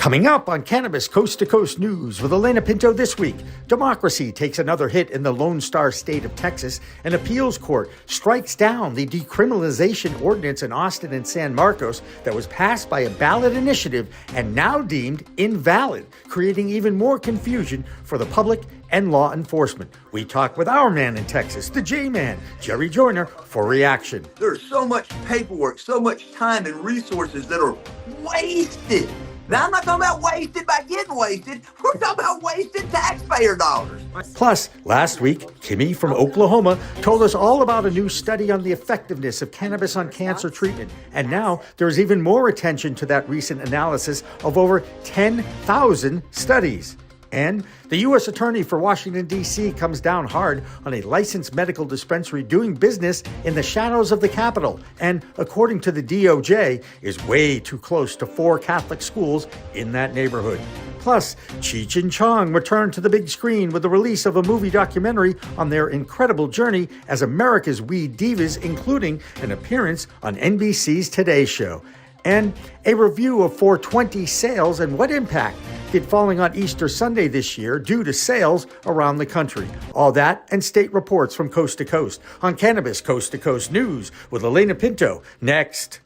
Coming up on Cannabis Coast to Coast News with Elena Pinto this week, democracy takes another hit in the Lone Star State of Texas. An appeals court strikes down the decriminalization ordinance in Austin and San Marcos that was passed by a ballot initiative and now deemed invalid, creating even more confusion for the public and law enforcement. We talk with our man in Texas, the J-Man, Jerry Joyner, for reaction. There's so much paperwork, so much time and resources that are wasted. Now, I'm not talking about wasted by getting wasted. We're talking about wasted taxpayer dollars. Plus, last week, Kimmy from Oklahoma told us all about a new study on the effectiveness of cannabis on cancer treatment. And now there's even more attention to that recent analysis of over 10,000 studies. And the U.S. Attorney for Washington, D.C. comes down hard on a licensed medical dispensary doing business in the shadows of the Capitol and, according to the DOJ, is way too close to 4 Catholic schools in that neighborhood. Plus, Cheech and Chong return to the big screen with the release of a movie documentary on their incredible journey as America's weed divas, including an appearance on NBC's Today Show. And a review of 420 sales and what impact did falling on Easter Sunday this year due to sales around the country. All that and state reports from coast to coast on Cannabis Coast to Coast News with Elena Pinto next.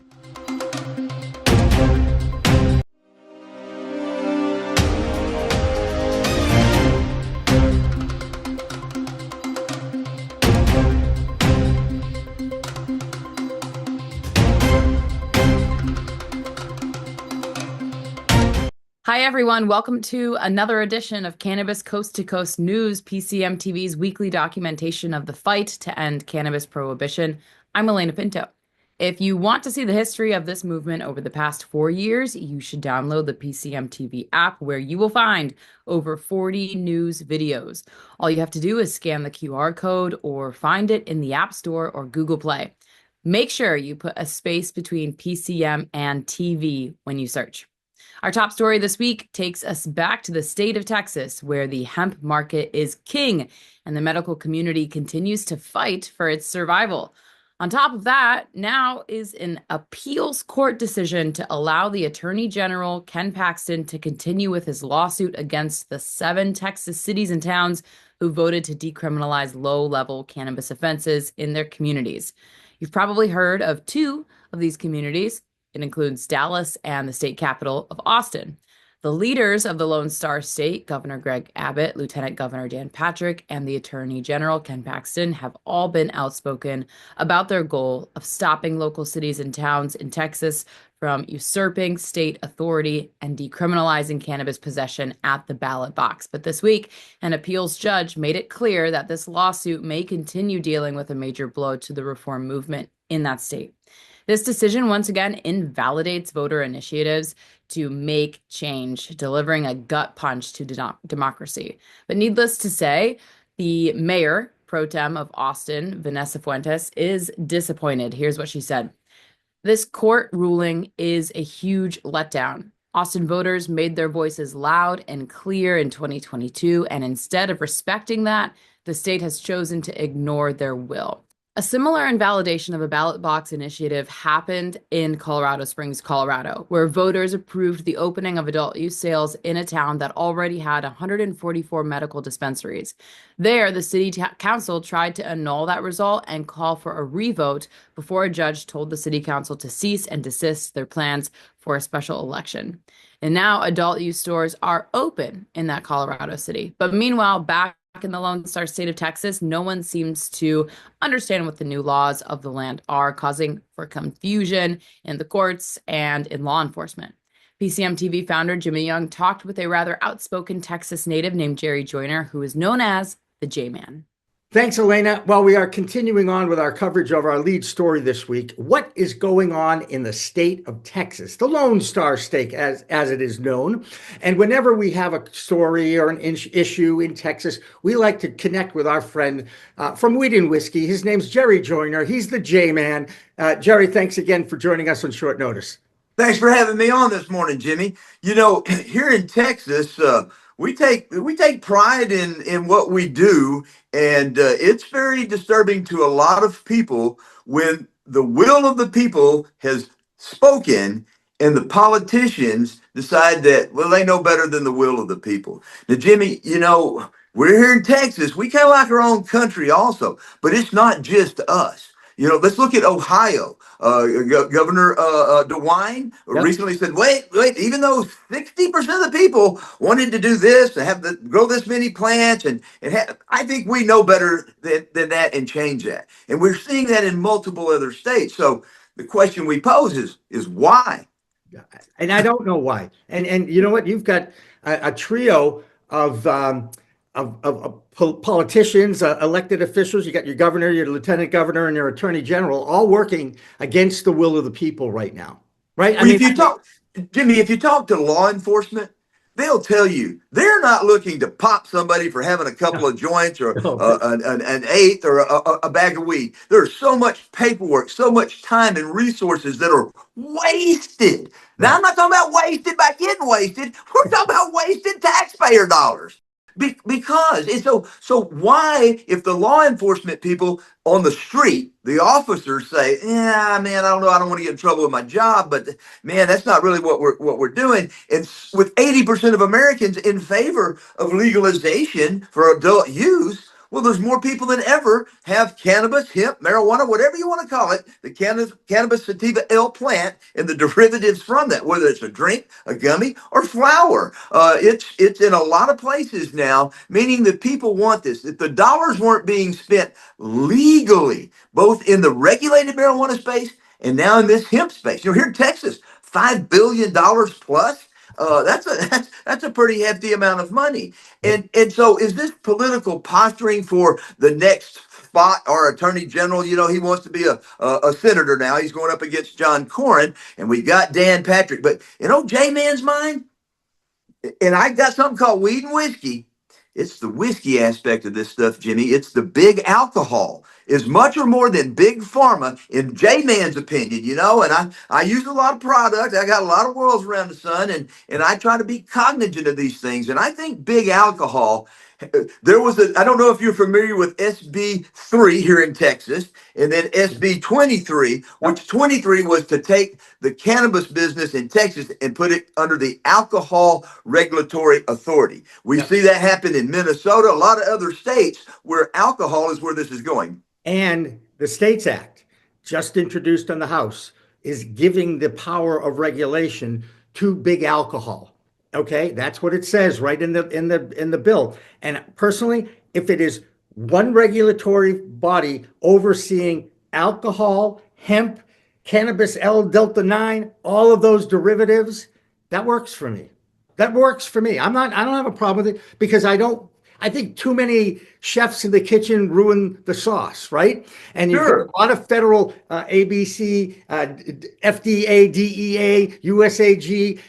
Hi, everyone. Welcome to another edition of Cannabis Coast to Coast News, PCM TV's weekly documentation of the fight to end cannabis prohibition. I'm Elena Pinto. If you want to see the history of this movement over the past 4 years, you should download the PCM TV app, where you will find over 40 news videos. All you have to do is scan the QR code or find it in the App Store or Google Play. Make sure you put a space between PCM and TV when you search. Our top story this week takes us back to the state of Texas, where the hemp market is king and the medical community continues to fight for its survival. On top of that, now is an appeals court decision to allow the Attorney General, Ken Paxton, to continue with his lawsuit against the 7 Texas cities and towns who voted to decriminalize low-level cannabis offenses in their communities. You've probably heard of 2 of these communities. It includes Dallas and the state capital of Austin. The leaders of the Lone Star State, Governor Greg Abbott, Lieutenant Governor Dan Patrick, and the Attorney General Ken Paxton, have all been outspoken about their goal of stopping local cities and towns in Texas from usurping state authority and decriminalizing cannabis possession at the ballot box. But this week, an appeals judge made it clear that this lawsuit may continue dealing with a major blow to the reform movement in that state. This decision once again invalidates voter initiatives to make change, delivering a gut punch to democracy. But needless to say, the mayor pro tem of Austin, Vanessa Fuentes, is disappointed. Here's what she said. This court ruling is a huge letdown. Austin voters made their voices loud and clear in 2022, and instead of respecting that, the state has chosen to ignore their will. A similar invalidation of a ballot box initiative happened in Colorado Springs, Colorado, where voters approved the opening of adult use sales in a town that already had 144 medical dispensaries. There, the city council tried to annul that result and call for a revote before a judge told the city council to cease and desist their plans for a special election. And now adult use stores are open in that Colorado city. But meanwhile, back in the Lone Star State of Texas, no one seems to understand what the new laws of the land are, causing for confusion in the courts and in law enforcement. PCM TV founder Jimmy Young talked with a rather outspoken Texas native named Jerry Joyner, who is known as the J-Man. Thanks, Elena. Well, we are continuing on with our coverage of our lead story this week. What is going on in the state of Texas, the Lone Star State, as it is known? And whenever we have a story or an issue in Texas, we like to connect with our friend from Weed and Whiskey. His name's Jerry Joyner. He's the J-Man. Jerry, thanks again for joining us on short notice. Thanks for having me on this morning, Jimmy. You know, here in Texas, we take pride in what we do, and it's very disturbing to a lot of people when the will of the people has spoken and the politicians decide that, well, they know better than the will of the people. Now, Jimmy, we're here in Texas. We kind of like our own country also, but it's not just us. Let's look at Ohio. Governor DeWine Yep. recently said, wait, even though 60% of the people wanted to do this, to grow this many plants, I think we know better than that and change that. And we're seeing that in multiple other states. So the question we pose is why? And I don't know why. And you know what? You've got a trio of politicians, elected officials. You got your governor, your lieutenant governor, and your attorney general, all working against the will of the people right now. Right? Well, Jimmy, if you talk to law enforcement, they'll tell you they're not looking to pop somebody for having a couple of joints or an eighth or a bag of weed. There's so much paperwork, so much time and resources that are wasted. Now, I'm not talking about wasted by getting wasted. We're talking about wasted taxpayer dollars. Because and so why, if the law enforcement people on the street, the officers say, yeah, man, I don't know, I don't want to get in trouble with my job, but man, that's not really what we're doing. And with 80% of Americans in favor of legalization for adult use, well, there's more people than ever have cannabis, hemp, marijuana, whatever you want to call it, the cannabis sativa L plant and the derivatives from that, whether it's a drink, a gummy, or flower. It's in a lot of places now, meaning that people want this. If the dollars weren't being spent legally, both in the regulated marijuana space and now in this hemp space. Here in Texas, $5 billion plus. That's a pretty hefty amount of money. And so is this political posturing for the next spot? Our attorney general, he wants to be a senator now. He's going up against John Cornyn, and we got Dan Patrick. But J-Man's mind, and I got something called weed and whiskey. It's the whiskey aspect of this stuff, Jimmy. It's the big alcohol. Is much or more than big pharma, in J-Man's opinion, and I use a lot of products. I got a lot of worlds around the sun, and I try to be cognizant of these things. And I think big alcohol, I don't know if you're familiar with SB 3 here in Texas, and then SB 23, which 23 was to take the cannabis business in Texas and put it under the Alcohol Regulatory Authority. We see that happen in Minnesota, a lot of other states where alcohol is where this is going. And the States Act, just introduced on the House, is giving the power of regulation to big alcohol. Okay, that's what it says right in the bill. And personally, if it is one regulatory body overseeing alcohol, hemp, cannabis, L-delta 9, all of those derivatives, that works for me. That works for me. I don't have a problem with it, because I think too many chefs in the kitchen ruin the sauce, right? And you've got a lot of federal ABC, FDA, DEA, USAG,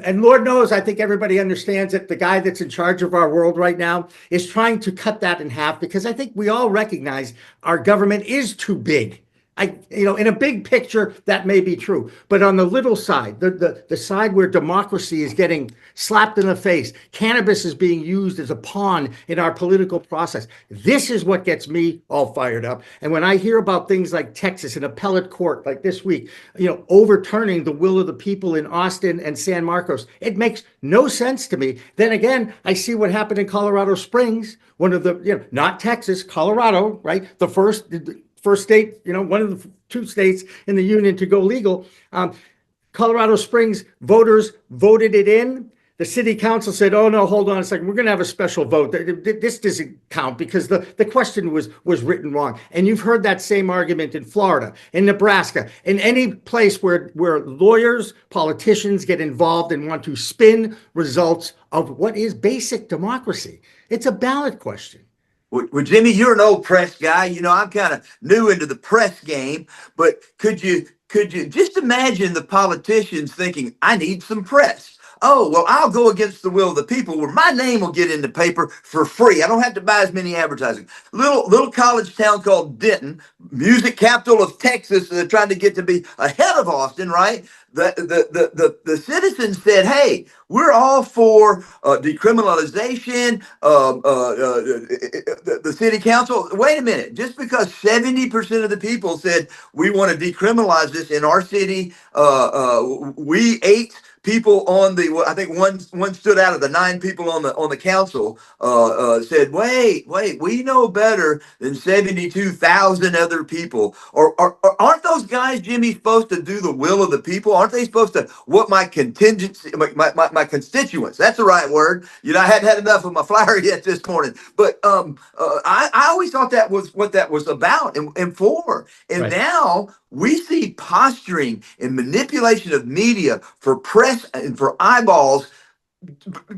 and Lord knows, I think everybody understands that the guy that's in charge of our world right now is trying to cut that in half, because I think we all recognize our government is too big. In a big picture, that may be true. But on the little side, the side where democracy is getting slapped in the face, cannabis is being used as a pawn in our political process. This is what gets me all fired up. And when I hear about things like Texas, an appellate court like this week, overturning the will of the people in Austin and San Marcos, it makes no sense to me. Then again, I see what happened in Colorado Springs, one of the, not Texas, Colorado, right? The first state, one of the two states in the union to go legal. Colorado Springs voters voted it in. The city council said, oh, no, hold on a second. We're going to have a special vote. This doesn't count because the question was written wrong. And you've heard that same argument in Florida, in Nebraska, in any place where lawyers, politicians get involved and want to spin results of what is basic democracy. It's a ballot question. Well, Jimmy, you're an old press guy. I'm kind of new into the press game, but could you just imagine the politicians thinking, I need some press? oh, well, I'll go against the will of the people where my name will get in the paper for free. I don't have to buy as many advertising. Little college town called Denton, music capital of Texas, trying to get to be ahead of Austin, right? The citizens said, hey, we're all for decriminalization. The city council, wait a minute, just because 70% of the people said we want to decriminalize this in our city, we 8 people on the, I think one stood out of the 9 people on the council, said, wait, we know better than 72,000 other people. Or aren't those guys, Jimmy, supposed to do the will of the people? Aren't they supposed to, what my contingency, my constituents, that's the right word. You know, I hadn't had enough of my flour yet this morning, but I always thought that was what that was about and for. And Right. now we see posturing and manipulation of media for press and for eyeballs,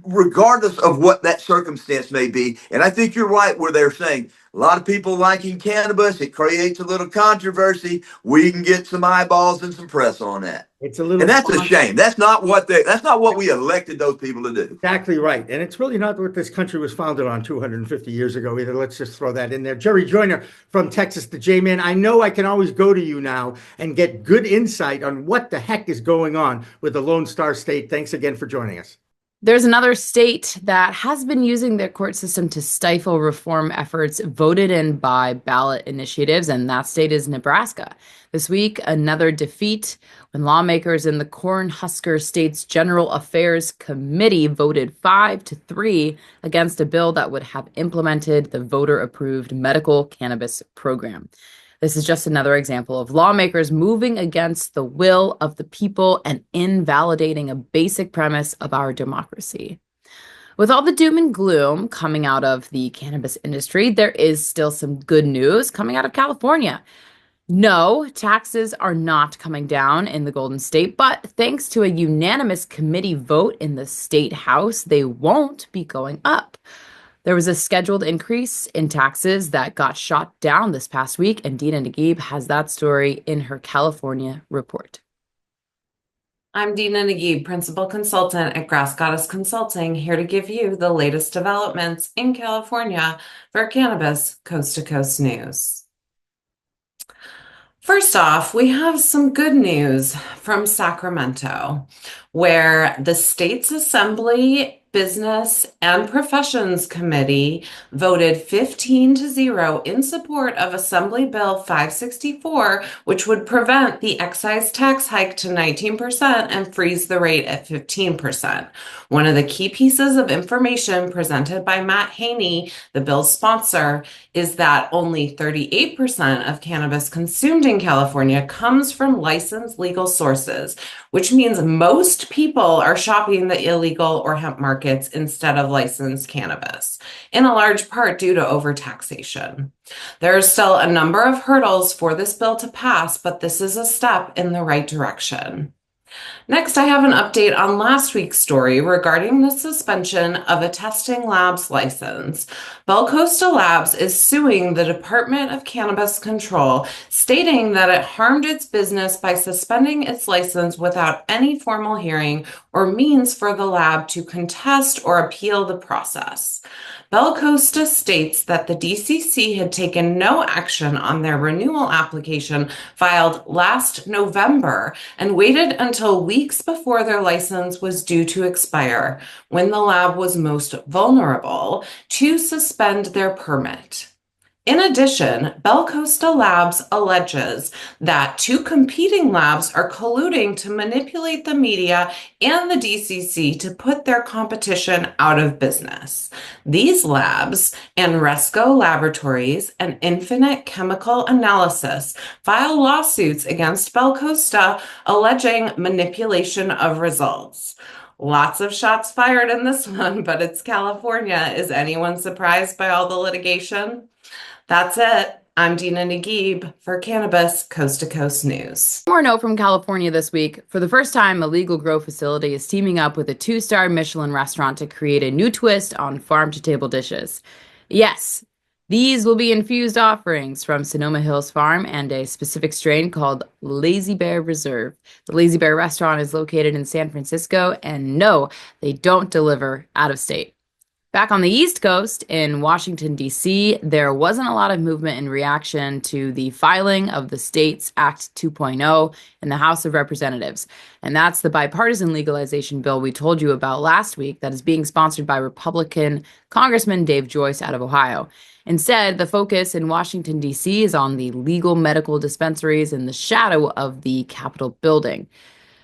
regardless of what that circumstance may be. And I think you're right where they're saying a lot of people liking cannabis, it creates a little controversy. We can get some eyeballs and some press on that. It's a little, And that's a shame. That's not what we elected those people to do. exactly right. And it's really not what this country was founded on 250 years ago either. Let's just throw that in there. Jerry Joyner from Texas, the J-Man. I know I can always go to you now and get good insight on what the heck is going on with the Lone Star State. Thanks again for joining us. There's another state that has been using their court system to stifle reform efforts voted in by ballot initiatives, and that state is Nebraska. This week, another defeat when lawmakers in the Cornhusker State's General Affairs Committee voted 5-3 against a bill that would have implemented the voter-approved medical cannabis program. This is just another example of lawmakers moving against the will of the people and invalidating a basic premise of our democracy. With all the doom and gloom coming out of the cannabis industry, there is still some good news coming out of California. No, taxes are not coming down in the Golden State, but thanks to a unanimous committee vote in the state house, they won't be going up. There was a scheduled increase in taxes that got shot down this past week, and Dina Naguib has that story in her California report. I'm Dina Naguib, Principal Consultant at Grass Goddess Consulting, here to give you the latest developments in California for Cannabis Coast to Coast News. First off, we have some good news from Sacramento, where the state's Assembly Business and Professions Committee voted 15-0 in support of Assembly Bill 564, which would prevent the excise tax hike to 19% and freeze the rate at 15%. One of the key pieces of information presented by Matt Haney, the bill's sponsor, is that only 38% of cannabis consumed in California comes from licensed legal sources, which means most people are shopping the illegal or hemp markets instead of licensed cannabis, in a large part due to overtaxation. There are still a number of hurdles for this bill to pass, but this is a step in the right direction. Next, I have an update on last week's story regarding the suspension of a testing lab's license. Bell Costa Labs is suing the Department of Cannabis Control, stating that it harmed its business by suspending its license without any formal hearing or means for the lab to contest or appeal the process. Bell Costa states that the DCC had taken no action on their renewal application filed last November and waited until weeks before their license was due to expire, when the lab was most vulnerable, to suspend their permit. In addition, Bell Costa Labs alleges that 2 competing labs are colluding to manipulate the media and the DCC to put their competition out of business. These labs, Resco Laboratories and Infinite Chemical Analysis, file lawsuits against Bell Costa alleging manipulation of results. Lots of shots fired in this one, but it's California. Is anyone surprised by all the litigation? That's it. I'm Dina Naguib for Cannabis Coast to Coast News. More note from California this week. For the first time, a legal grow facility is teaming up with a 2-star Michelin restaurant to create a new twist on farm-to-table dishes. Yes, These will be infused offerings from Sonoma Hills Farm and a specific strain called Lazy Bear Reserve. The Lazy Bear restaurant is located in San Francisco, and no, they don't deliver out of state. Back on the East Coast in Washington, D.C., there wasn't a lot of movement in reaction to the filing of the States Act 2.0 in the House of Representatives. And that's the bipartisan legalization bill we told you about last week that is being sponsored by Republican Congressman Dave Joyce out of Ohio. Instead, the focus in Washington, D.C. is on the legal medical dispensaries in the shadow of the Capitol building.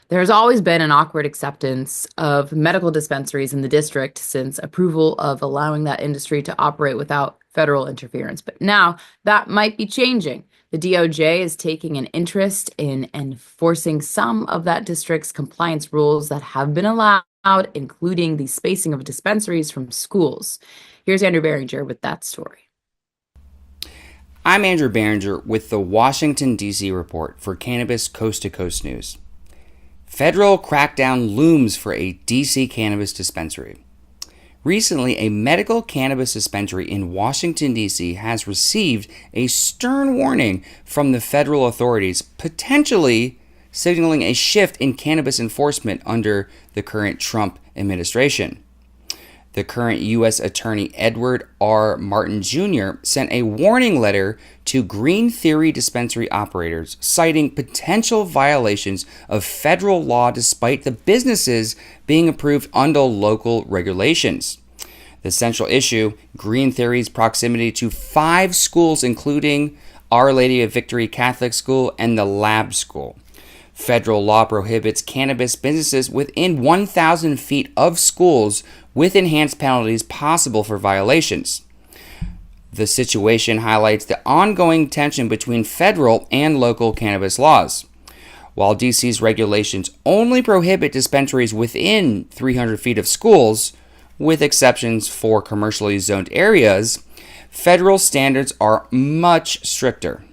There's always been an awkward acceptance of medical dispensaries in the district since approval of allowing that industry to operate without federal interference. But now that might be changing. The DOJ is taking an interest in enforcing some of that district's compliance rules that have been allowed, including the spacing of dispensaries from schools. Here's Andrew Behringer with that story. I'm Andrew Behringer with the Washington, D.C. report for Cannabis Coast to Coast News. Federal crackdown looms for a D.C. cannabis dispensary. Recently, a medical cannabis dispensary in Washington, D.C. has received a stern warning from the federal authorities, potentially signaling a shift in cannabis enforcement under the current Trump administration. The current U.S. Attorney Edward R. Martin Jr. sent a warning letter to Green Theory dispensary operators, citing potential violations of federal law despite the businesses being approved under local regulations. The central issue, Green Theory's proximity to 5 schools, including Our Lady of Victory Catholic School and the Lab School. Federal law prohibits cannabis businesses within 1,000 feet of schools, with enhanced penalties possible for violations. The situation highlights the ongoing tension between federal and local cannabis laws. While DC's regulations only prohibit dispensaries within 300 feet of schools, with exceptions for commercially zoned areas, federal standards are much stricter.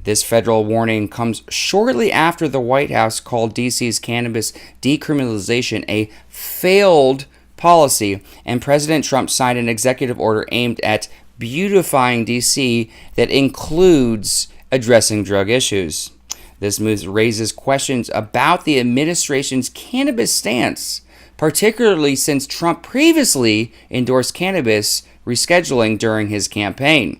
This federal warning comes shortly after the White House called DC's cannabis decriminalization a failed policy, and President Trump signed an executive order aimed at beautifying DC that includes addressing drug issues. This move raises questions about the administration's cannabis stance, particularly since Trump previously endorsed cannabis rescheduling during his campaign.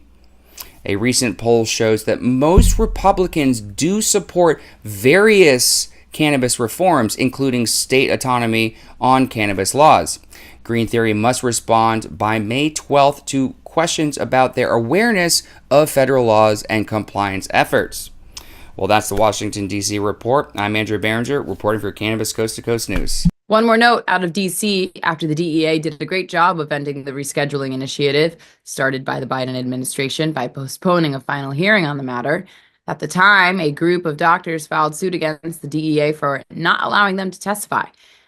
A recent poll shows that most Republicans do support various cannabis reforms, including state autonomy on cannabis laws. Green Theory must respond by May 12th to questions about their awareness of federal laws and compliance efforts. Well, that's the Washington, D.C. report. I'm Andrew Behringer, reporting for Cannabis Coast to Coast News. One more note out of D.C. after the DEA did a great job of ending the rescheduling initiative started by the Biden administration by postponing a final hearing on the matter. At the time, a group of doctors filed suit against the DEA for not allowing them to testify.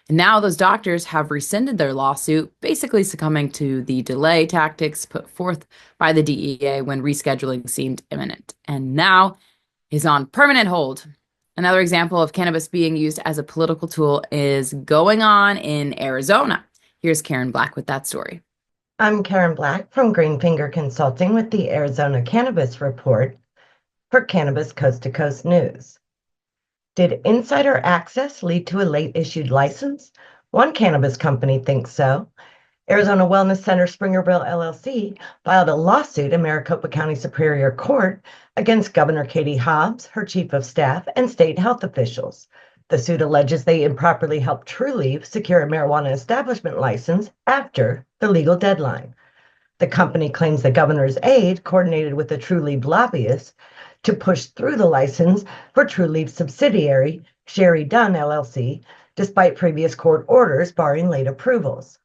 And now those doctors have rescinded their lawsuit, basically succumbing to the delay tactics put forth by the DEA when rescheduling seemed imminent, and now is on permanent hold. Another example of cannabis being used as a political tool is going on in Arizona. Here's Karen Black with that story. I'm Karen Black from Green Finger Consulting with the Arizona Cannabis Report for Cannabis Coast to Coast News. Did insider access lead to a late-issued license? One cannabis company thinks so. Arizona Wellness Center Springerville LLC filed a lawsuit in Maricopa County Superior Court against Governor Katie Hobbs, her chief of staff, and state health officials. The suit alleges they improperly helped Trulieve secure a marijuana establishment license after the legal deadline. The company claims the governor's aide coordinated with the Trulieve lobbyists to push through the license for Trulieve's subsidiary, Sherry Dunn LLC, despite previous court orders barring late approvals.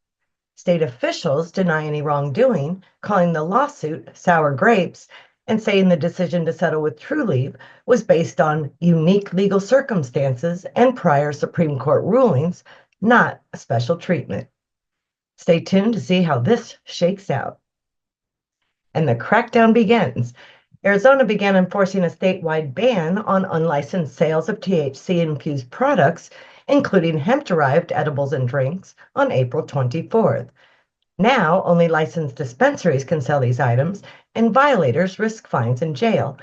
State officials deny any wrongdoing, calling the lawsuit sour grapes, and saying the decision to settle with Trulieve was based on unique legal circumstances and prior Supreme Court rulings, not a special treatment. Stay tuned to see how this shakes out. And the crackdown begins. Arizona began enforcing a statewide ban on unlicensed sales of THC-infused products, including hemp-derived edibles and drinks, on April 24th. Now, only licensed dispensaries can sell these items, and violators risk fines and jail,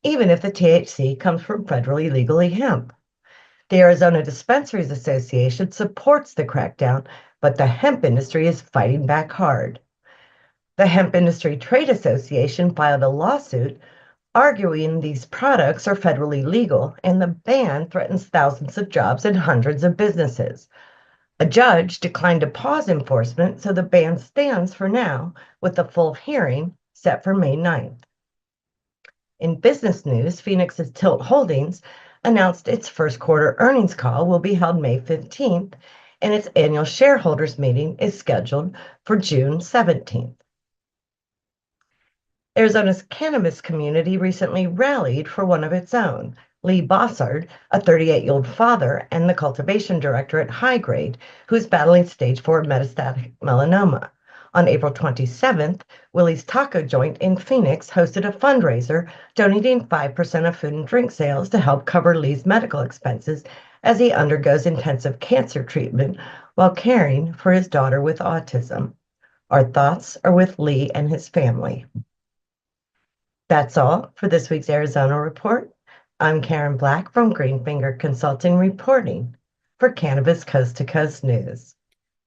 even if the THC comes from federally legal hemp. The Arizona Dispensaries Association supports the crackdown, but the hemp industry is fighting back hard. The Hemp Industry Trade Association filed a lawsuit arguing these products are federally legal and the ban threatens thousands of jobs and hundreds of businesses. A judge declined to pause enforcement, so the ban stands for now, with the full hearing set for May 9th. In business news, Phoenix's Tilt Holdings announced its first quarter earnings call will be held May 15th, and its annual shareholders meeting is scheduled for June 17th. Arizona's cannabis community recently rallied for one of its own, Lee Bossard, a 38-year-old father and the cultivation director at High Grade, who is battling stage 4 metastatic melanoma. On April 27th, Willie's Taco Joint in Phoenix hosted a fundraiser donating 5% of food and drink sales to help cover Lee's medical expenses as he undergoes intensive cancer treatment while caring for his daughter with autism. Our thoughts are with Lee and his family. That's all for this week's Arizona Report. I'm Karen Black from Greenfinger Consulting reporting for Cannabis Coast to Coast News.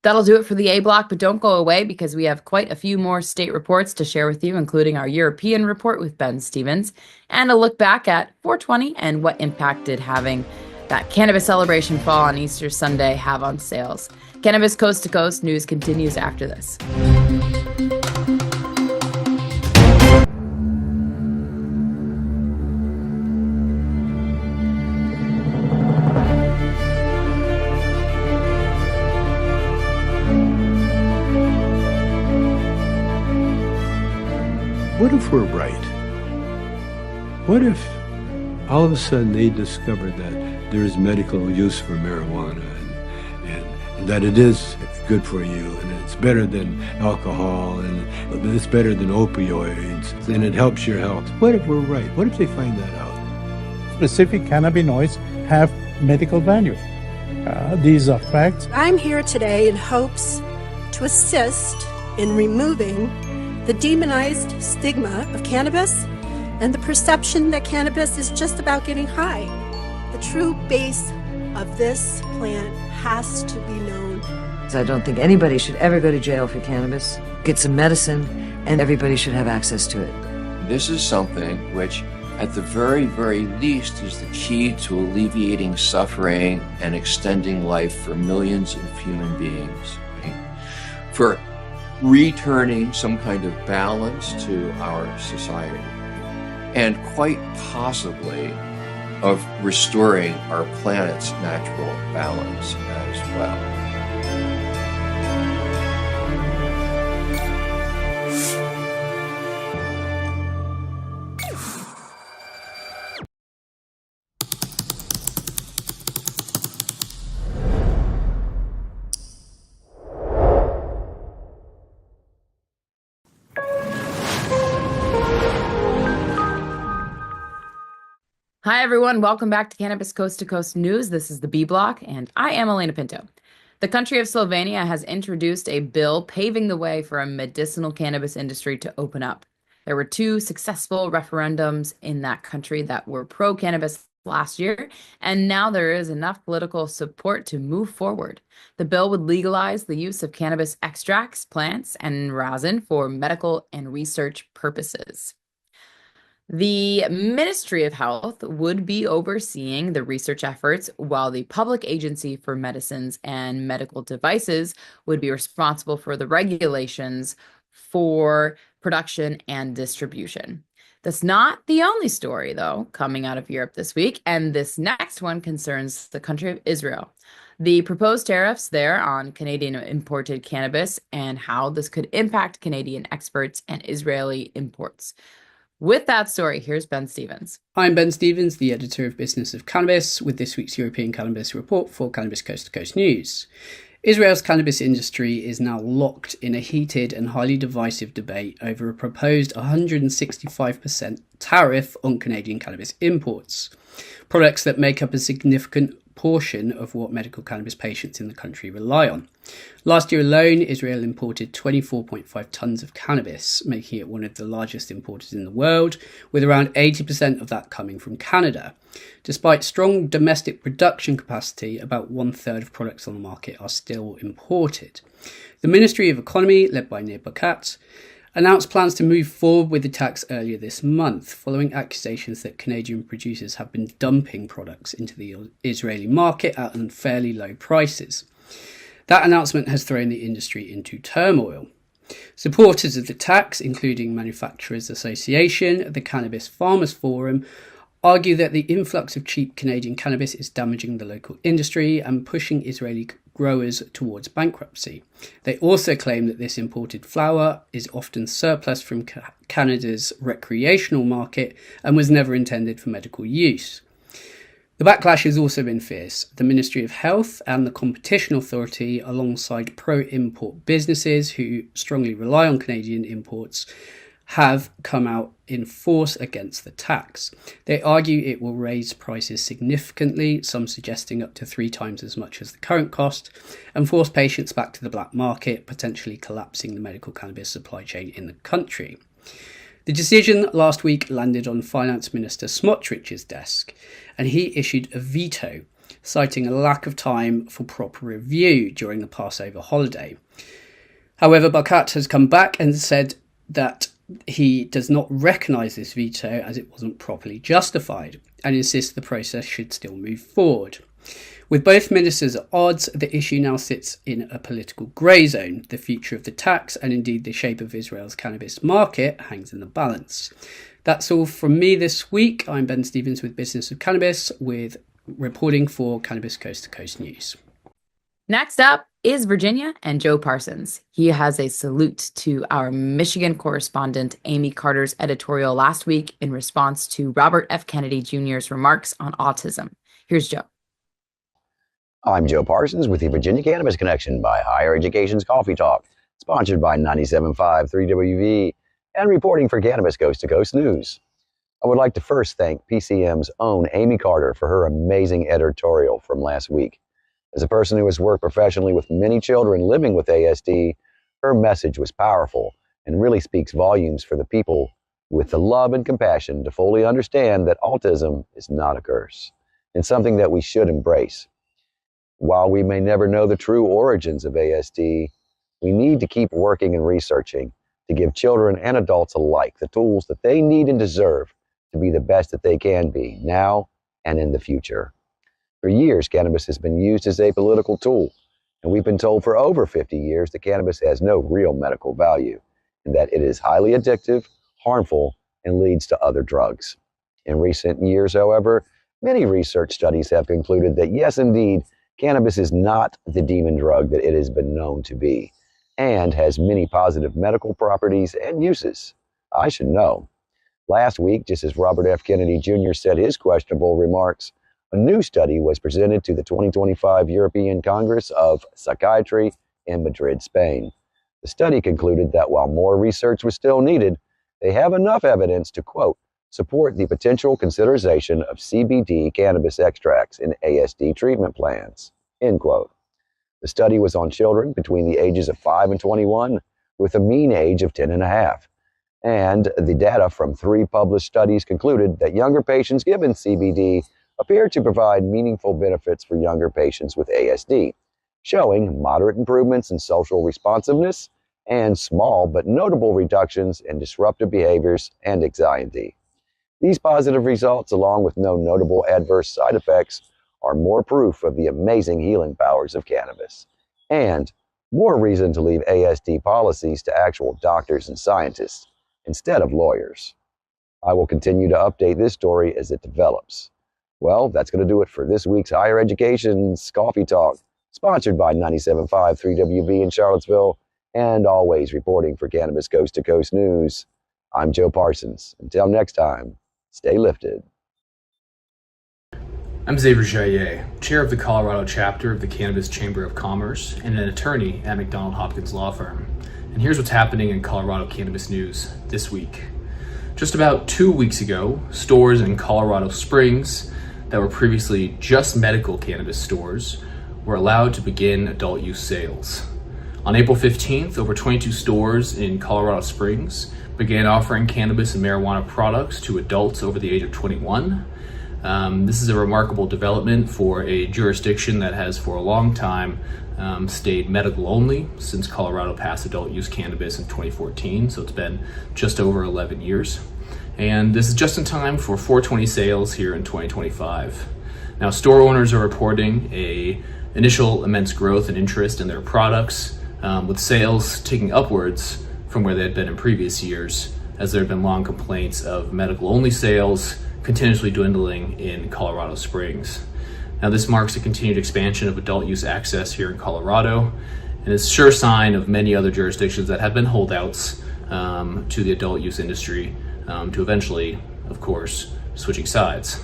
That'll do it for the A block, but don't go away because we have quite a few more state reports to share with you, including our European report with Ben Stevens and a look back at 420 and what impact did having that cannabis celebration fall on Easter Sunday have on sales. Cannabis Coast to Coast News continues after this. What if we're right? What if all of a sudden they discovered that there is medical use for marijuana and that it is good for you and it's better than alcohol and it's better than opioids and it helps your health? What if we're right? What if they find that out? Specific cannabinoids have medical value. These are facts. I'm here today in hopes to assist in removing the demonized stigma of cannabis and the perception that cannabis is just about getting high. The true base of this plant has to be known. I don't think anybody should ever go to jail for cannabis. Get some medicine, and everybody should have access to it. This is something which, at the very, very least, is the key to alleviating suffering and extending life for millions of human beings. Right? For returning some kind of balance to our society, and quite possibly of restoring our planet's natural balance as well. Hi, everyone. Welcome back to Cannabis Coast to Coast News. This is the B Block, and I am Elena Pinto. The country of Slovenia has introduced a bill paving the way for a medicinal cannabis industry to open up. There were 2 successful referendums in that country that were pro-cannabis last year, and now there is enough political support to move forward. The bill would legalize the use of cannabis extracts, plants, and rosin for medical and research purposes. The Ministry of Health would be overseeing the research efforts, while the Public Agency for Medicines and Medical Devices would be responsible for the regulations for production and distribution. That's not the only story, though, coming out of Europe this week, and this next one concerns the country of Israel. The proposed tariffs there on Canadian imported cannabis and how this could impact Canadian exports and Israeli imports. With that story, here's Ben Stevens. I'm Ben Stevens, the editor of Business of Cannabis, with this week's European Cannabis Report for Cannabis Coast to Coast News. Israel's cannabis industry is now locked in a heated and highly divisive debate over a proposed 165% tariff on Canadian cannabis imports. Products that make up a significant portion of what medical cannabis patients in the country rely on. Last year alone, Israel imported 24.5 tons of cannabis, making it one of the largest importers in the world, with around 80% of that coming from Canada. Despite strong domestic production capacity, about 1/3 of products on the market are still imported. The Ministry of Economy, led by Nir Barkat, announced plans to move forward with the tax earlier this month, following accusations that Canadian producers have been dumping products into the Israeli market at unfairly low prices. That announcement has thrown the industry into turmoil. Supporters of the tax, including Manufacturers Association, the Cannabis Farmers Forum, argue that the influx of cheap Canadian cannabis is damaging the local industry and pushing Israeli growers towards bankruptcy. They also claim that this imported flower is often surplus from Canada's recreational market and was never intended for medical use. The backlash has also been fierce. The Ministry of Health and the Competition Authority, alongside pro-import businesses who strongly rely on Canadian imports, have come out in force against the tax. They argue it will raise prices significantly, some suggesting up to 3 times as much as the current cost, and force patients back to the black market, potentially collapsing the medical cannabis supply chain in the country. The decision last week landed on Finance Minister Smotrich's desk, and he issued a veto, citing a lack of time for proper review during the Passover holiday. However, Barkat has come back and said that he does not recognise this veto as it wasn't properly justified, and insists the process should still move forward. With both ministers at odds, the issue now sits in a political grey zone. The future of the tax, and indeed the shape of Israel's cannabis market, hangs in the balance. That's all from me this week. I'm Ben Stevens with Business of Cannabis, with reporting for Cannabis Coast to Coast News. Next up is Virginia and Joe Parsons. He has a salute to our Michigan correspondent Amy Carter's editorial last week in response to Robert F. Kennedy Jr.'s remarks on autism. Here's Joe. I'm Joe Parsons with the Virginia Cannabis Connection by Higher Education's Coffee Talk, sponsored by 97.5 3WV and reporting for Cannabis Coast to Coast News. I would like to first thank PCM's own Amy Carter for her amazing editorial from last week. As a person who has worked professionally with many children living with ASD, her message was powerful and really speaks volumes for the people with the love and compassion to fully understand that autism is not a curse and something that we should embrace. While we may never know the true origins of ASD, we need to keep working and researching to give children and adults alike the tools that they need and deserve to be the best that they can be now and in the future. For years, cannabis has been used as a political tool, and we've been told for over 50 years that cannabis has no real medical value and that it is highly addictive, harmful, and leads to other drugs. In recent years, however, many research studies have concluded that yes, indeed, cannabis is not the demon drug that it has been known to be and has many positive medical properties and uses. I should know. Last week, just as Robert F. Kennedy Jr. said his questionable remarks, a new study was presented to the 2025 European Congress of Psychiatry in Madrid, Spain. The study concluded that while more research was still needed, they have enough evidence to, quote, support the potential consideration of CBD cannabis extracts in ASD treatment plans, end quote. The study was on children between the ages of 5 and 21 with a mean age of 10 and a half. And the data from 3 published studies concluded that younger patients given CBD appeared to provide meaningful benefits for younger patients with ASD, showing moderate improvements in social responsiveness and small but notable reductions in disruptive behaviors and anxiety. These positive results, along with no notable adverse side effects, are more proof of the amazing healing powers of cannabis, and more reason to leave ASD policies to actual doctors and scientists instead of lawyers. I will continue to update this story as it develops. Well, that's going to do it for this week's Higher Education's Coffee Talk, sponsored by 97.5 3WV in Charlottesville, and always reporting for Cannabis Coast to Coast News. I'm Joe Parsons. Until next time, stay lifted. I'm Xavier Jaillet, chair of the Colorado chapter of the Cannabis Chamber of Commerce and an attorney at McDonald Hopkins Law Firm. And here's what's happening in Colorado cannabis news this week. Just about 2 weeks ago, stores in Colorado Springs that were previously just medical cannabis stores were allowed to begin adult use sales. On April 15th, over 22 stores in Colorado Springs began offering cannabis and marijuana products to adults over the age of 21. This is a remarkable development for a jurisdiction that has for a long time stayed medical only since Colorado passed adult use cannabis in 2014, so it's been just over 11 years. And this is just in time for 420 sales here in 2025. Now, store owners are reporting a initial immense growth and interest in their products, with sales ticking upwards from where they had been in previous years, as there have been long complaints of medical-only sales continuously dwindling in Colorado Springs. Now, this marks a continued expansion of adult use access here in Colorado, and is a sure sign of many other jurisdictions that have been holdouts to the adult use industry, to eventually, of course, switching sides.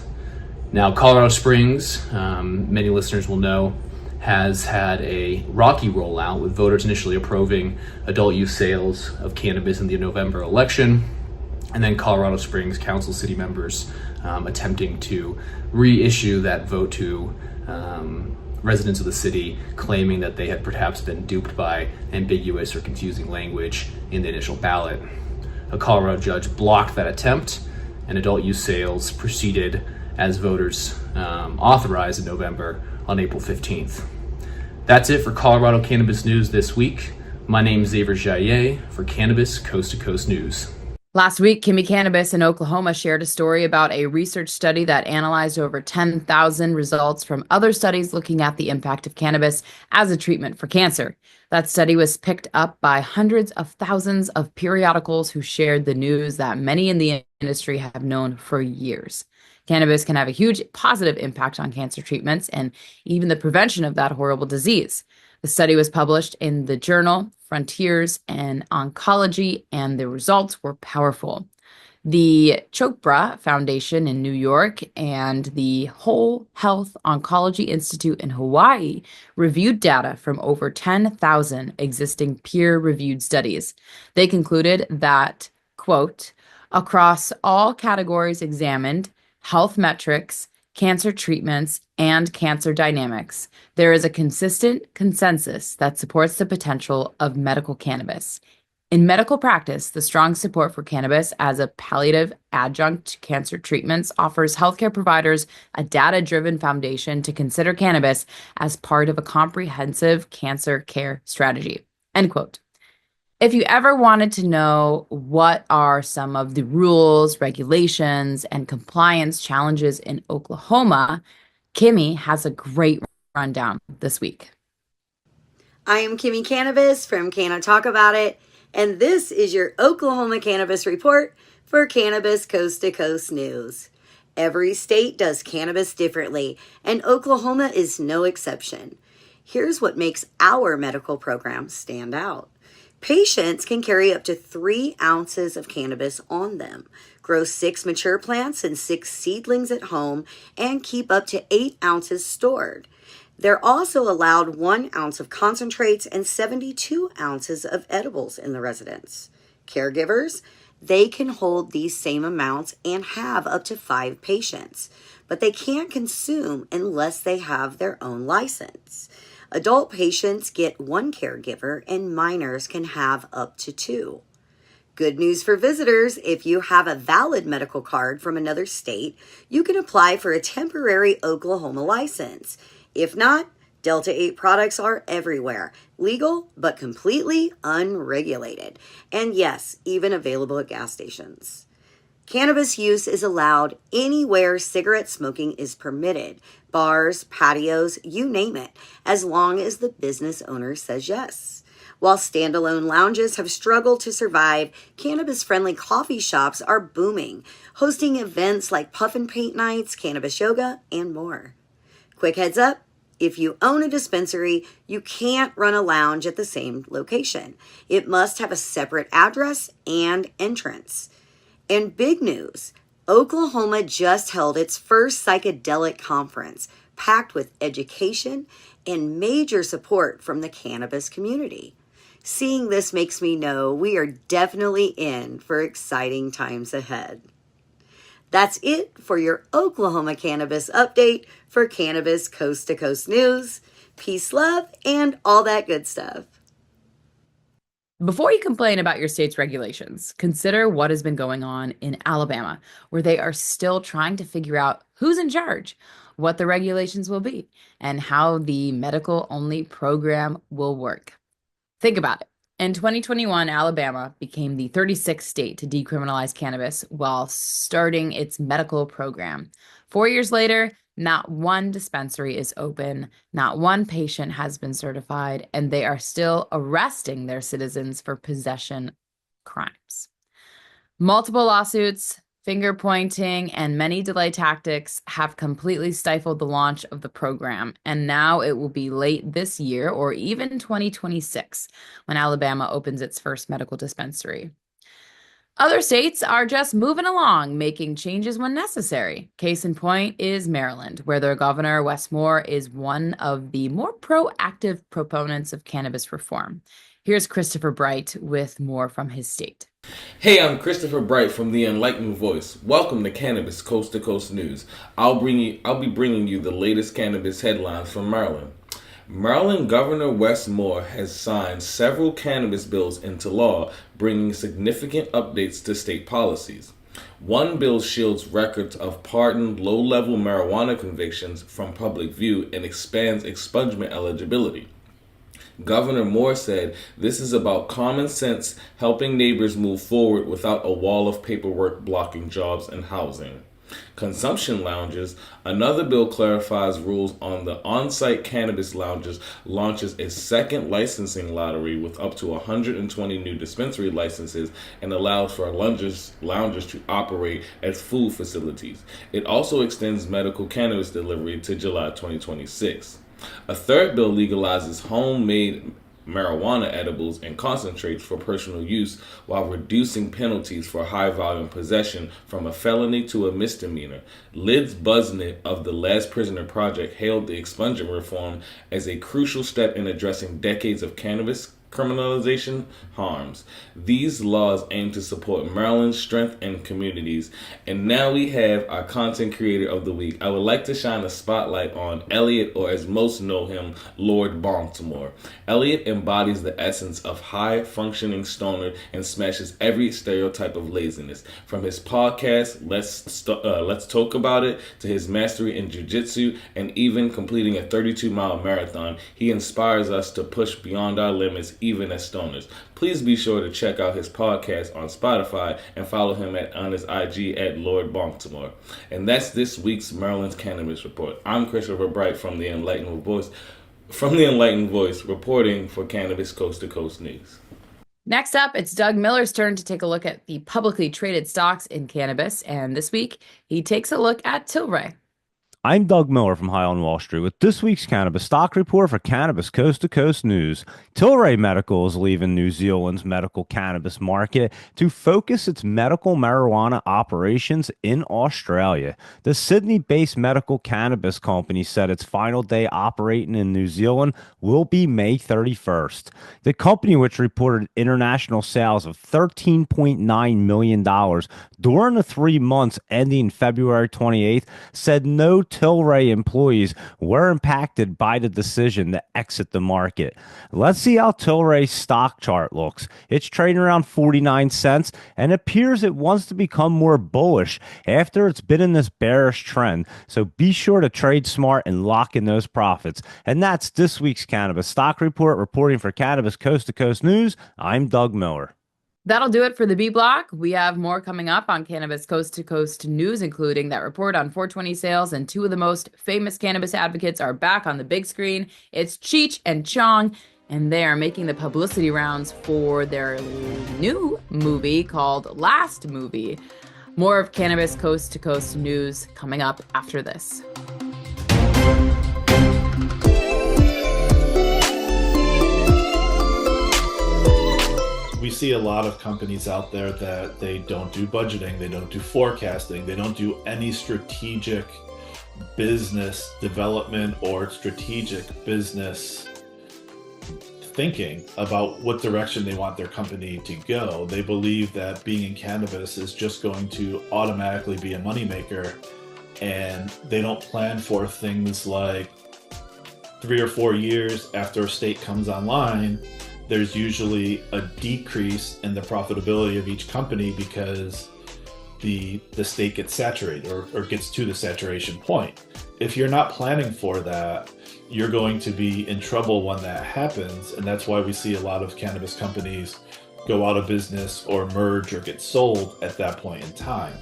Now, Colorado Springs, many listeners will know, has had a rocky rollout, with voters initially approving adult use sales of cannabis in the November election, and then Colorado Springs Council city members attempting to reissue that vote to residents of the city, claiming that they had perhaps been duped by ambiguous or confusing language in the initial ballot. A Colorado judge blocked that attempt, and adult use sales proceeded as voters authorized in November on April 15th. That's it for Colorado Cannabis News this week. My name is Xavier Jaillet for Cannabis Coast to Coast News. Last week, Kimmy Cannabis in Oklahoma shared a story about a research study that analyzed over 10,000 results from other studies looking at the impact of cannabis as a treatment for cancer. That study was picked up by hundreds of thousands of periodicals who shared the news that many in the industry have known for years. Cannabis can have a huge positive impact on cancer treatments and even the prevention of that horrible disease. The study was published in the journal Frontiers in Oncology, and the results were powerful. The Chopra Foundation in New York and the Whole Health Oncology Institute in Hawaii reviewed data from over 10,000 existing peer-reviewed studies. They concluded that, quote, across all categories examined, health metrics, cancer treatments, and cancer dynamics, there is a consistent consensus that supports the potential of medical cannabis. In medical practice, the strong support for cannabis as a palliative adjunct to cancer treatments offers healthcare providers a data-driven foundation to consider cannabis as part of a comprehensive cancer care strategy. End quote. If you ever wanted to know what are some of the rules, regulations, and compliance challenges in Oklahoma, Kimmy has a great rundown this week. I am Kimmy Cannabis from Can I Talk About It, and this is your Oklahoma Cannabis Report for Cannabis Coast to Coast News. Every state does cannabis differently, and Oklahoma is no exception. Here's what makes our medical program stand out. Patients can carry up to 3 ounces of cannabis on them, grow 6 mature plants and 6 seedlings at home, and keep up to 8 ounces stored. They're also allowed 1 ounce of concentrates and 72 ounces of edibles in the residence. Caregivers, they can hold these same amounts and have up to 5 patients, but they can't consume unless they have their own license. Adult patients get 1 caregiver, and minors can have up to 2. Good news for visitors: if you have a valid medical card from another state, you can apply for a temporary Oklahoma license. If not, Delta 8 products are everywhere, legal but completely unregulated. And yes, even available at gas stations. Cannabis use is allowed anywhere cigarette smoking is permitted. Bars, patios, you name it, as long as the business owner says yes. While standalone lounges have struggled to survive, cannabis-friendly coffee shops are booming, hosting events like Puff and Paint Nights, Cannabis Yoga, and more. Quick heads up, if you own a dispensary, you can't run a lounge at the same location. It must have a separate address and entrance. And big news, Oklahoma just held its first psychedelic conference, packed with education and major support from the cannabis community. Seeing this makes me know we are definitely in for exciting times ahead. That's it for your Oklahoma cannabis update for Cannabis Coast to Coast News. Peace, love, and all that good stuff. Before you complain about your state's regulations, consider what has been going on in Alabama, where they are still trying to figure out who's in charge, what the regulations will be, and how the medical-only program will work. Think about it. In 2021, Alabama became the 36th state to decriminalize cannabis while starting its medical program. 4 years later, not one dispensary is open, not one patient has been certified, and they are still arresting their citizens for possession crimes. Multiple lawsuits, finger pointing, and many delay tactics have completely stifled the launch of the program, and now it will be late this year or even 2026 when Alabama opens its first medical dispensary. Other states are just moving along, making changes when necessary. Case in point is Maryland, where their governor, Wes Moore, is one of the more proactive proponents of cannabis reform. Here's Christopher Bright with more from his state. Hey, I'm Christopher Bright from the Enlightened Voice. Welcome to Cannabis Coast to Coast News. I'll be bringing you the latest cannabis headlines from Maryland. Maryland Governor Wes Moore has signed several cannabis bills into law, bringing significant updates to state policies. One bill shields records of pardoned low-level marijuana convictions from public view and expands expungement eligibility. Governor Moore said this is about common sense, helping neighbors move forward without a wall of paperwork blocking jobs and housing. Consumption lounges. Another bill clarifies rules on the on-site cannabis lounges, launches a second licensing lottery with up to 120 new dispensary licenses, and allows for lounges to operate as food facilities. It also extends medical cannabis delivery to July 2026. A third bill legalizes homemade marijuana edibles and concentrates for personal use while reducing penalties for high-volume possession from a felony to a misdemeanor. Liz Busnett of the Last Prisoner Project hailed the expungement reform as a crucial step in addressing decades of cannabis criminalization harms. These laws aim to support Maryland's strength and communities. And now we have our content creator of the week. I would like to shine a spotlight on Elliot, or as most know him, Lord Baltimore. Elliot embodies the essence of high-functioning stoner and smashes every stereotype of laziness. From his podcast, Let's Talk About It, to his mastery in jiu-jitsu, and even completing a 32-mile marathon, he inspires us to push beyond our limits even as stoners. Please be sure to check out his podcast on Spotify and follow him on his IG at Lord Baltimore. And that's this week's Maryland's Cannabis Report. I'm Christopher Bright from the Enlightened Voice, reporting for Cannabis Coast to Coast News. Next up, it's Doug Miller's turn to take a look at the publicly traded stocks in cannabis, and this week he takes a look at Tilray. I'm Doug Miller from High on Wall Street with this week's Cannabis Stock Report for Cannabis Coast to Coast News. Tilray Medical is leaving New Zealand's medical cannabis market to focus its medical marijuana operations in Australia. The Sydney-based medical cannabis company said its final day operating in New Zealand will be May 31st. The company, which reported international sales of $13.9 million during the 3 months ending February 28th, said no Tilray employees were impacted by the decision to exit the market. Let's see how Tilray's stock chart looks. It's trading around 49 cents and appears it wants to become more bullish after it's been in this bearish trend. So be sure to trade smart and lock in those profits. And that's this week's Cannabis Stock Report. Reporting for Cannabis Coast to Coast News, I'm Doug Miller. That'll do it for the B Block. We have more coming up on Cannabis Coast to Coast News, including that report on 420 sales, and two of the most famous cannabis advocates are back on the big screen. It's Cheech and Chong, and they are making the publicity rounds for their new movie called Last Movie. More of Cannabis Coast to Coast News coming up after this. We see a lot of companies out there that they don't do budgeting, they don't do forecasting, they don't do any strategic business development or strategic business thinking about what direction they want their company to go. They believe that being in cannabis is just going to automatically be a moneymaker, and they don't plan for things like 3 or 4 years after a state comes online. There's usually a decrease in the profitability of each company because the state gets saturated or gets to the saturation point. If you're not planning for that, you're going to be in trouble when that happens. And that's why we see a lot of cannabis companies go out of business or merge or get sold at that point in time.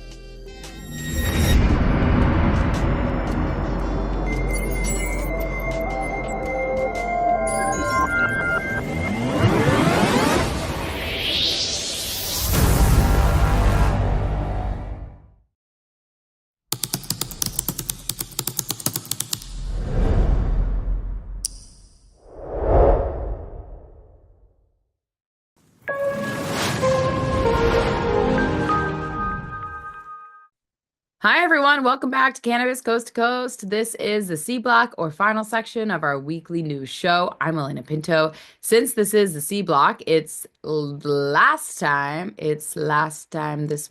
Hi, everyone. Welcome back to Cannabis Coast to Coast. This is the C block or final section of our weekly news show. I'm Elena Pinto. Since this is the C block, it's the last time this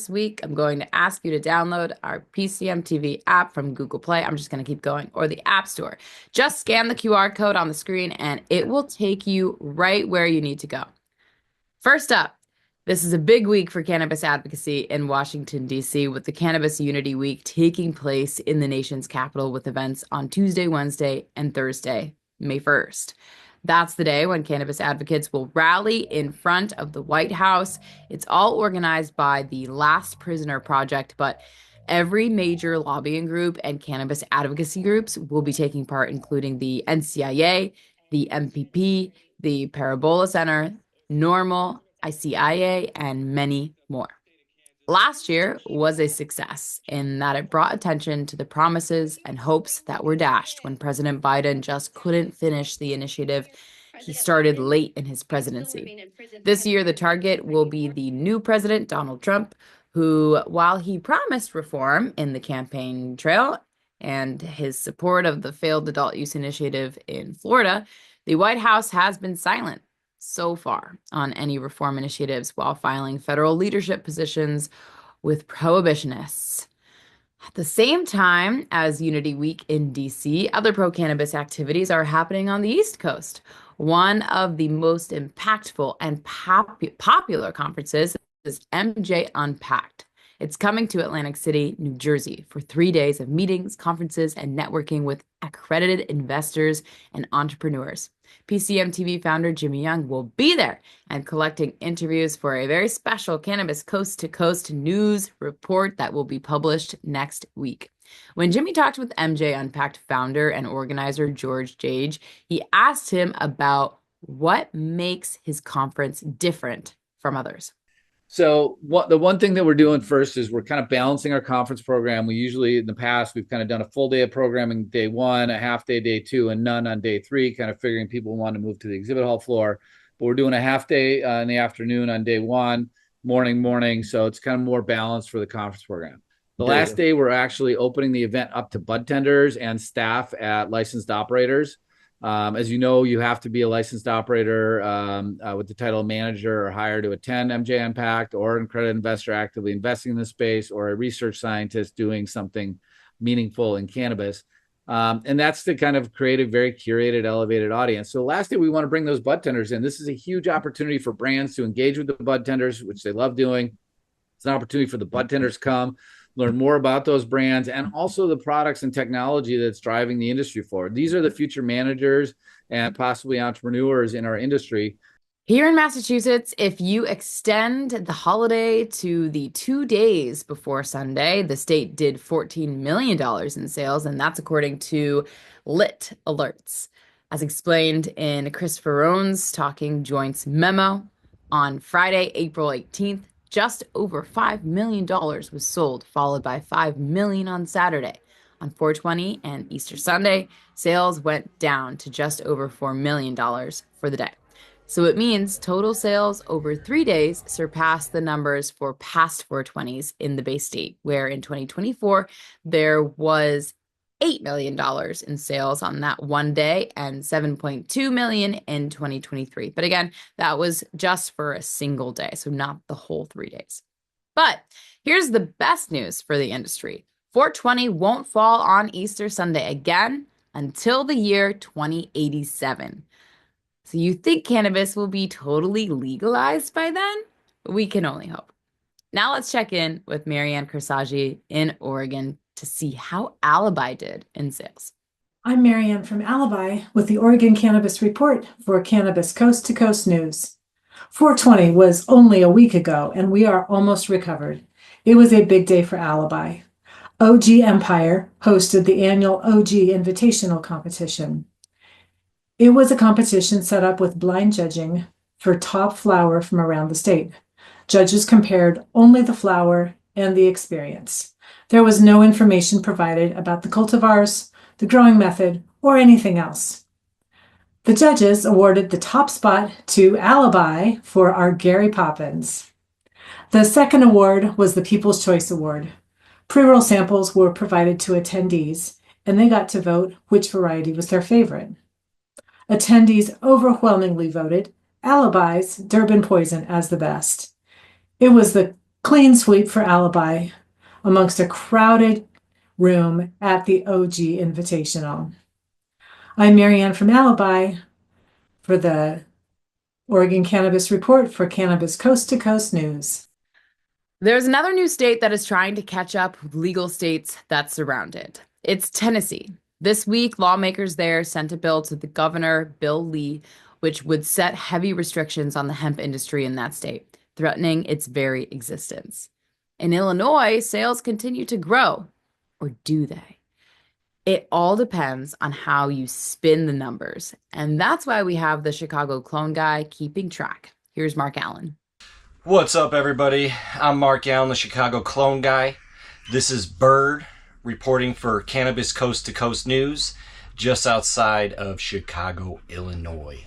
week. I'm going to ask you to download our PCM TV app from Google Play. I'm just going to keep going, or the App Store. Just scan the QR code on the screen and it will take you right where you need to go. First up, this is a big week for cannabis advocacy in Washington, D.C., with the Cannabis Unity Week taking place in the nation's capital with events on Tuesday, Wednesday, and Thursday, May 1st. That's the day when cannabis advocates will rally in front of the White House. It's all organized by the Last Prisoner Project, but every major lobbying group and cannabis advocacy groups will be taking part, including the NCIA, the MPP, the Parabola Center, Normal, ICIA, and many more. Last year was a success in that it brought attention to the promises and hopes that were dashed when President Biden just couldn't finish the initiative he started late in his presidency. This year, the target will be the new president, Donald Trump, who, while he promised reform in the campaign trail and his support of the failed adult use initiative in Florida, the White House has been silent so far on any reform initiatives while filing federal leadership positions with prohibitionists. At the same time as Unity Week in DC, other pro-cannabis activities are happening on the East Coast. One of the most impactful and popular conferences is MJ Unpacked. It's coming to Atlantic City, New Jersey for 3 days of meetings, conferences, and networking with accredited investors and entrepreneurs. PCM TV founder Jimmy Young will be there and collecting interviews for a very special Cannabis Coast to Coast news report that will be published next week. When Jimmy talked with MJ Unpacked founder and organizer George Jage, he asked him about what makes his conference different from others. So the one thing that we're doing first is we're kind of balancing our conference program. We usually, in the past, we've kind of done a full day of programming day one, a half day, day two, and none on day three, kind of figuring people want to move to the exhibit hall floor. But we're doing a half day in the afternoon on day one, morning. So it's kind of more balanced for the conference program. The last day, we're actually opening the event up to bud tenders and staff at licensed operators. As you know, you have to be a licensed operator with the title of manager or higher to attend MJ Unpacked, or an accredited investor actively investing in this space, or a research scientist doing something meaningful in cannabis. And that's to kind of create a very curated, elevated audience. So last day, we want to bring those bud tenders in. This is a huge opportunity for brands to engage with the bud tenders, which they love doing. It's an opportunity for the bud tenders to come, learn more about those brands, and also the products and technology that's driving the industry forward. These are the future managers and possibly entrepreneurs in our industry. Here in Massachusetts, if you extend the holiday to the 2 days before Sunday, the state did $14 million in sales, and that's according to Lit Alerts. As explained in Chris Ferrone's Talking Joints memo, on Friday, April 18th, just over $5 million was sold, followed by $5 million on Saturday. On 4/20 and Easter Sunday, sales went down to just over $4 million for the day. So it means total sales over 3 days surpassed the numbers for past 4/20s in the Bay State, where in 2024, there was $8 million in sales on that one day and $7.2 million in 2023. But again, that was just for a single day, so not the whole 3 days. But here's the best news for the industry. 420 won't fall on Easter Sunday again until the year 2087. So you think cannabis will be totally legalized by then? We can only hope. Now let's check in with Marianne Corsaggi in Oregon to see how Alibi did in sales. I'm Marianne from Alibi with the Oregon Cannabis Report for Cannabis Coast to Coast News. 420 was only a week ago, and we are almost recovered. It was a big day for Alibi. OG Empire hosted the annual OG Invitational Competition. It was a competition set up with blind judging for top flower from around the state. Judges compared only the flower and the experience. There was no information provided about the cultivars, the growing method, or anything else. The judges awarded the top spot to Alibi for our Gary Poppins. The second award was the People's Choice Award. Pre-roll samples were provided to attendees, and they got to vote which variety was their favorite. Attendees overwhelmingly voted Alibi's Durban Poison as the best. It was the clean sweep for Alibi amongst a crowded room at the OG Invitational. I'm Marianne from Alibi for the Oregon Cannabis Report for Cannabis Coast to Coast News. There's another new state that is trying to catch up with legal states that surround it. It's Tennessee. This week, lawmakers there sent a bill to the governor, Bill Lee, which would set heavy restrictions on the hemp industry in that state, threatening its very existence. In Illinois, sales continue to grow. Or do they? It all depends on how you spin the numbers. And that's why we have the Chicago clone guy keeping track. Here's Mark Allen. What's up, everybody? I'm Mark Allen, the Chicago clone guy. This is Bird reporting for Cannabis Coast to Coast News, just outside of Chicago, Illinois.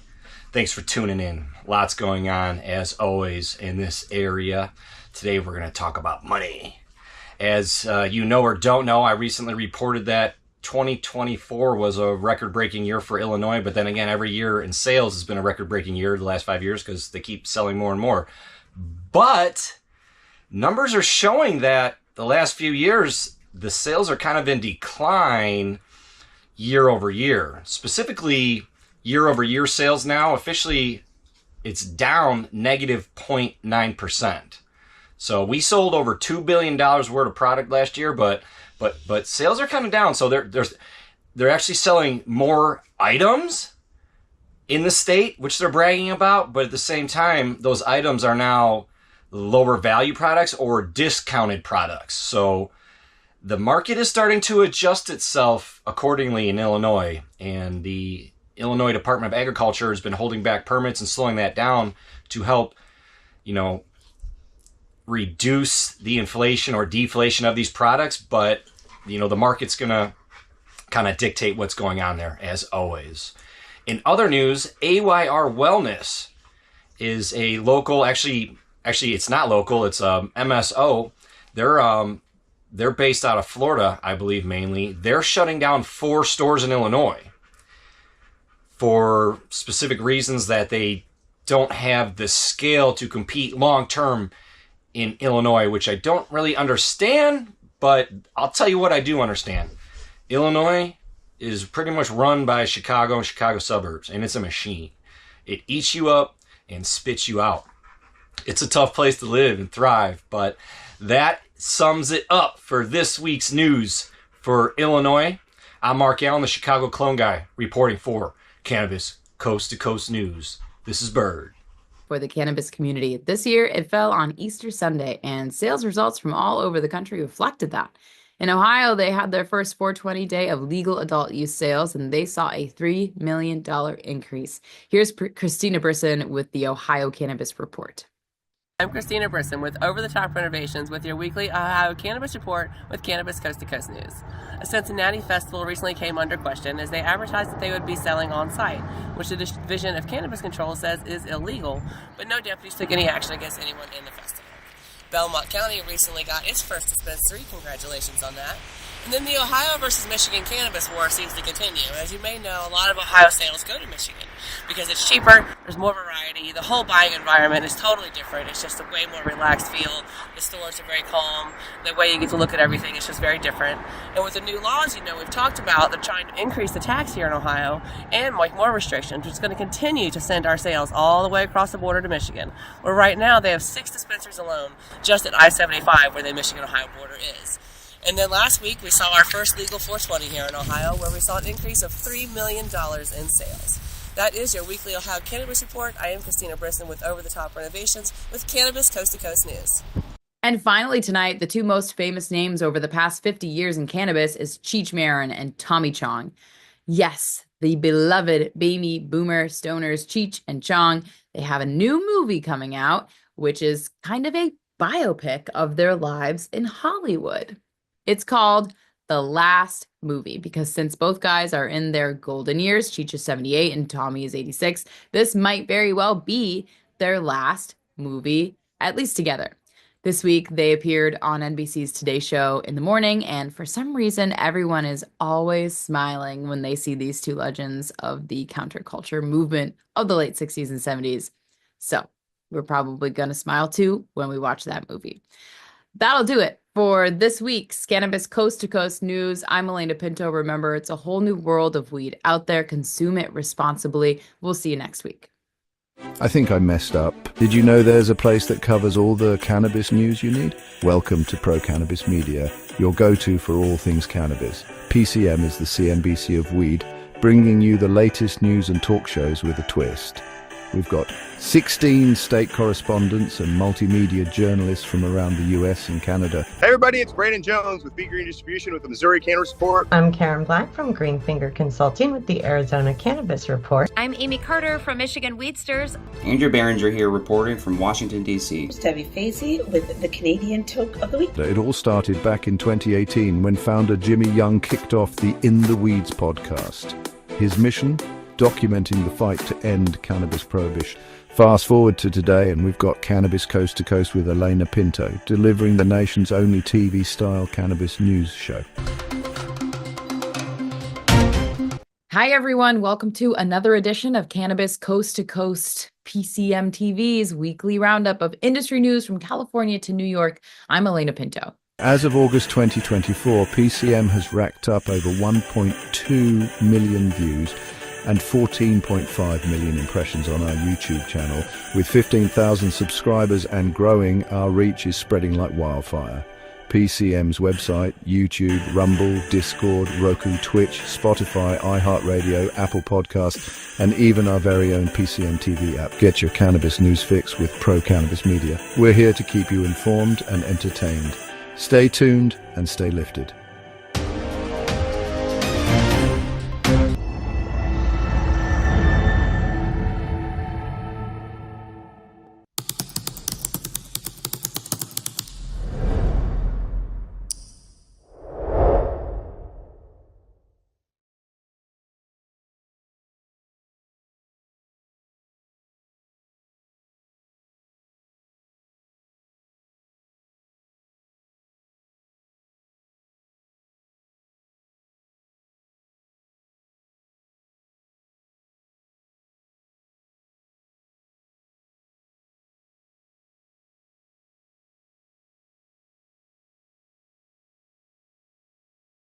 Thanks for tuning in. Lots going on, as always, in this area. Today we're going to talk about money. As you know or don't know, I recently reported that 2024 was a record-breaking year for Illinois, but then again, every year in sales has been a record-breaking year the last 5 years because they keep selling more and more. But numbers are showing that the last few years, the sales are kind of in decline year over year. Specifically, year over year sales now, officially, it's down negative 0.9%. So we sold over $2 billion worth of product last year, but sales are kind of down. So they're actually selling more items in the state, which they're bragging about, but at the same time, those items are now lower value products or discounted products. So the market is starting to adjust itself accordingly in Illinois, and the Illinois Department of Agriculture has been holding back permits and slowing that down to help, reduce the inflation or deflation of these products. But, the market's going to kind of dictate what's going on there, as always. In other news, AYR Wellness is a local, actually it's not local, it's MSO. They're based out of Florida, I believe, mainly. They're shutting down 4 stores in Illinois for specific reasons that they don't have the scale to compete long-term in Illinois, which I don't really understand, but I'll tell you what I do understand. Illinois is pretty much run by Chicago and Chicago suburbs, and it's a machine. It eats you up and spits you out. It's a tough place to live and thrive, but that sums it up for this week's news for Illinois. I'm Mark Allen, the Chicago clone guy, reporting for Cannabis Coast to Coast News. This is Bird. For the cannabis community, this year it fell on Easter Sunday, and sales results from all over the country reflected that. In Ohio, they had their first 420 day of legal adult use sales, and they saw a $3 million increase. Here's Christina Brisson with the Ohio Cannabis Report. I'm Christina Brisson with Over the Top Renovations with your weekly Ohio Cannabis Report with Cannabis Coast to Coast News. A Cincinnati festival recently came under question as they advertised that they would be selling on site, which the Division of Cannabis Control says is illegal, but no deputies took any action against anyone in the festival. Belmont County recently got its first dispensary, congratulations on that. And then the Ohio versus Michigan cannabis war seems to continue. As you may know, a lot of Ohio sales go to Michigan because it's cheaper, there's more variety, the whole buying environment is totally different. It's just a way more relaxed feel. The stores are very calm. The way you get to look at everything is just very different. And with the new laws, we've talked about, they're trying to increase the tax here in Ohio and make more restrictions, which is going to continue to send our sales all the way across the border to Michigan, where right now they have 6 dispensaries alone just at I-75 where the Michigan-Ohio border is. And then last week we saw our first legal 420 here in Ohio, where we saw an increase of $3 million in sales. That is your weekly Ohio Cannabis Report. I am Christina Brisson with Over the Top Renovations with Cannabis Coast to Coast News. And finally tonight, the two most famous names over the past 50 years in cannabis is Cheech Marin and Tommy Chong. Yes, the beloved baby boomer stoners Cheech and Chong. They have a new movie coming out, which is kind of a biopic of their lives in Hollywood. It's called The Last Movie because since both guys are in their golden years, Cheech is 78 and Tommy is 86, this might very well be their last movie, at least together. This week, they appeared on NBC's Today Show in the morning, and for some reason, everyone is always smiling when they see these two legends of the counterculture movement of the late 60s and 70s. So we're probably going to smile too when we watch that movie. That'll do it for this week's Cannabis Coast to Coast News. I'm Elena Pinto. Remember, it's a whole new world of weed out there. Consume it responsibly. We'll see you next week. I think I messed up. Did you know there's a place that covers all the cannabis news you need? Welcome to Pro Cannabis Media, your go-to for all things cannabis. PCM is the CNBC of weed, bringing you the latest news and talk shows with a twist. We've got 16 state correspondents and multimedia journalists from around the US and Canada. Hey everybody, it's Brandon Jones with Big Green Distribution with the Missouri Cannabis Report. I'm Karen Black from Green Finger Consulting with the Arizona Cannabis Report. I'm Amy Carter from Michigan Weedsters. Andrew Behringer here reporting from Washington, D.C. Debbie Fazy with the Canadian Toke of the Week. It all started back in 2018 when founder Jimmy Young kicked off the In the Weeds podcast. His mission? Documenting the fight to end cannabis prohibition. Fast forward to today and we've got Cannabis Coast to Coast with Elena Pinto, delivering the nation's only TV-style cannabis news show. Hi, everyone. Welcome to another edition of Cannabis Coast to Coast, PCM TV's weekly roundup of industry news from California to New York. I'm Elena Pinto. As of August 2024, PCM has racked up over 1.2 million views and 14.5 million impressions on our YouTube channel. With 15,000 subscribers and growing, our reach is spreading like wildfire. PCM's website, YouTube, Rumble, Discord, Roku, Twitch, Spotify, iHeartRadio, Apple Podcasts, and even our very own PCM TV app. Get your cannabis news fix with Pro Cannabis Media. We're here to keep you informed and entertained. Stay tuned and stay lifted.